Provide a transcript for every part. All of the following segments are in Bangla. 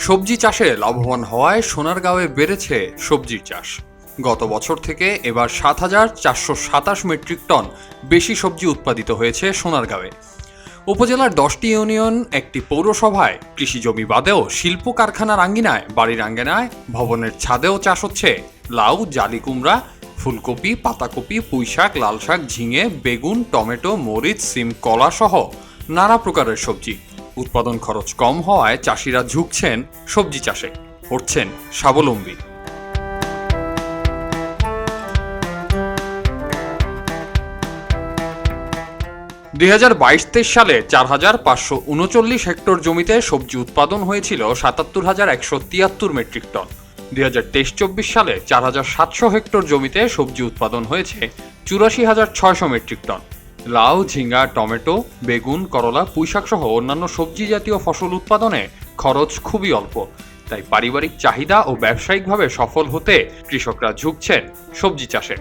সবজি চাষে লাভবান হওয়ায় সোনারগাঁওয়ে বেড়েছে সবজির চাষ। গত বছর থেকে এবার ৭,৪২৭ মেট্রিক টন বেশি সবজি উৎপাদিত হয়েছে সোনারগাঁওয়ে। উপজেলার ১০টি ইউনিয়ন, একটি পৌরসভায় কৃষি জমি বাদেও শিল্প কারখানার আঙ্গিনায়, বাড়ির আঙ্গিনায়, ভবনের ছাদেও চাষ হচ্ছে লাউ, জালি কুমড়া, ফুলকপি, পাতাকপি, পুঁইশাক, লাল শাক, ঝিঙে, বেগুন, টমেটো, মরিচ, সিম, কলা সহ নানা প্রকারের সবজি। উৎপাদন খরচ কম হওয়ায় চাষিরা ঝুঁকছেন সবজি চাষে, হচ্ছেন স্বাবলম্বী। দুই ২২-২৩ সালে ৪,৫৩৯ হেক্টর জমিতে সবজি উৎপাদন হয়েছিল ৭৭,১৭৩ মেট্রিক টন। ২০২৩-২৪ সালে ৪,৭০০ হেক্টর জমিতে সবজি উৎপাদন হয়েছে ৮৪,৬০০ মেট্রিক টন। লাউ, ঝিঙ্গা, টমেটো, বেগুন, করলা, পুঁইশাক সহ অন্যান্য সবজি জাতীয় ফসল উৎপাদনে খরচ খুবই অল্প। তাই পারিবারিক চাহিদা ও ব্যবসায়িকভাবে সফল হতে কৃষকরা ঝুঁকছেন সবজি চাষে।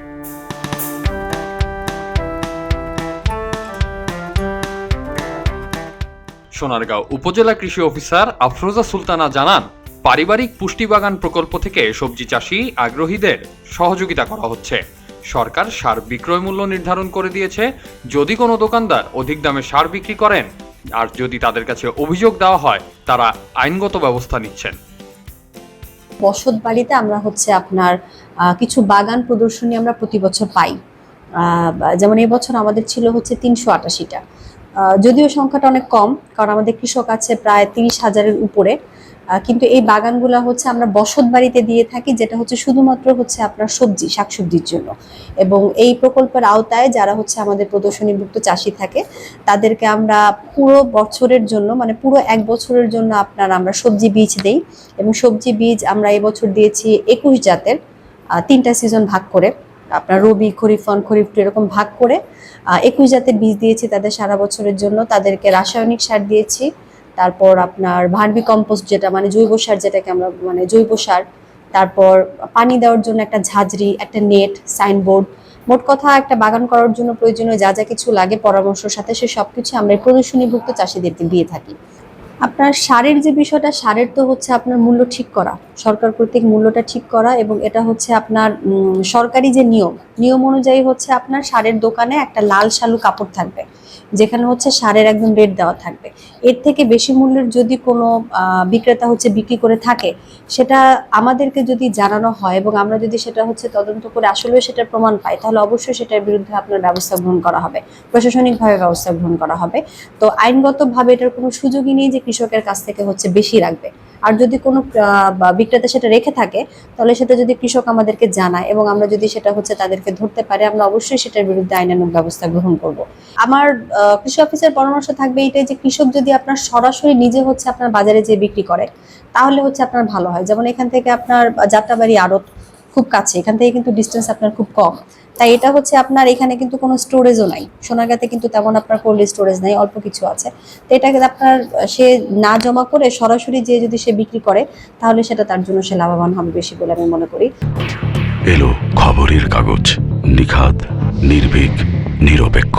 সোনারগাঁও উপজেলা কৃষি অফিসার আফরোজা সুলতানা জানান, পারিবারিক পুষ্টি বাগান প্রকল্প থেকে সবজি চাষী আগ্রহীদের সহযোগিতা করা হচ্ছে। সরকার সার বিক্রয় মূল্য নির্ধারণ করে দিয়েছে। যদি কোনো দোকানদার অধিক দামে সার বিক্রি করেন আর যদি তাদের কাছে অভিযোগ দেওয়া হয়, তারা আইনগত ব্যবস্থা নিচ্ছেন। বসত বাড়িতে আমরা আপনার কিছু বাগান প্রদর্শনী আমরা প্রতি বছর পাই। যেমন এই বছর আমাদের ছিল ৩৮৮টা। যদিও সংখ্যাটা অনেক কম, কারণ আমাদের কৃষক আছে প্রায় ৩০,০০০-এর উপরে। কিন্তু এই বাগানগুলো আমরা বসত বাড়িতে দিয়ে থাকি, যেটা শুধুমাত্র আপনার সবজি, শাকসবজির জন্য। এবং এই প্রকল্পের আওতায় যারা আমাদের প্রদর্শনীভুক্ত চাষি থাকে, তাদেরকে আমরা পুরো বছরের জন্য, মানে পুরো ১ বছরের জন্য আমরা সবজি বীজ দেই। এবং সবজি বীজ আমরা এবছর দিয়েছি ২১ জাতের, ৩টা সিজন ভাগ করে, আপনার রবি, খরিফ 1, খরিফ 2 এরকম ভাগ করে ২১ জাতের বীজ দিয়েছি তাদের সারা বছরের জন্য। তাদেরকে রাসায়নিক সার দিয়েছি, তারপর আপনার ভার্মি কম্পোস্ট, যেটা মানে জৈব সার, যেটাকে আমরা মানে জৈব সার, তারপর পানি দেওয়ার জন্য একটা ঝাঁঝরি, একটা নেট, সাইনবোর্ড। মোট কথা একটা বাগান করার জন্য প্রয়োজনীয় যা যা কিছু লাগে পরামর্শের সাথে, সে সবকিছু আমরা প্রদর্শনীভুক্ত চাষিদেরকে দিয়ে থাকি। আপনার সারের যে বিষয়টা, সারের তো আপনার মূল্য ঠিক করা, সরকার কর্তৃক মূল্যটা ঠিক করা, এবং এটা আপনার সরকারি যে নিয়ম অনুযায়ী আপনার সারের দোকানে একটা লাল শালু কাপড় থাকবে, যেখানে সারের একদম রেট দেওয়া থাকবে। এর থেকে বেশি মূল্যের যদি কোনো বিক্রেতা বিক্রি করে থাকে, সেটা আমাদেরকে যদি জানানো হয় এবং আমরা যদি সেটা তদন্ত করে আসলে সেটার প্রমাণ পাই, তাহলে অবশ্যই সেটার বিরুদ্ধে আপনার ব্যবস্থা গ্রহণ করা হবে, প্রশাসনিকভাবে ব্যবস্থা গ্রহণ করা হবে। তো আইনগতভাবে এটার কোনো সুযোগই নেই যে কৃষকের কাছ থেকে বেশি রাখবে। আর যদি কোনো বিক্রেতা সেটা রেখে থাকে, তাহলে সেটা যদি কৃষক আমাদেরকে জানায় এবং আমরা যদি সেটা তাদেরকে ধরতে পারি, আমরা অবশ্যই সেটার বিরুদ্ধে আইনানুগ ব্যবস্থা গ্রহণ করব। আমার কৃষি অফিসের পরামর্শ থাকবে এটাই যে কৃষক যদি আপনার সরাসরি নিজে আপনার বাজারে যে বিক্রি করে, তাহলে আপনার ভালো হয়। যেমন এখান থেকে আপনার যাত্রাবাড়ি আড়ত খুব কাছে, এখান থেকে কিন্তু ডিস্টেন্স আপনার খুব কম। তাই এটা আপনার এখানে কিন্তু কোনো স্টোরেজও নাই, সোনারগাঁতে কিন্তু তেমন আপনার কোল্ড স্টোরেজ নাই, অল্প কিছু আছে। তো এটাকে আপনার সে না জমা করে সরাসরি যে যদি সে বিক্রি করে, তাহলে সেটা তার জন্য সে লাভবান হবে বেশি বলে আমি মনে করি। এলো খবরের কাগজ, নিখাত, নির্ভীক, নিরপেক্ষ।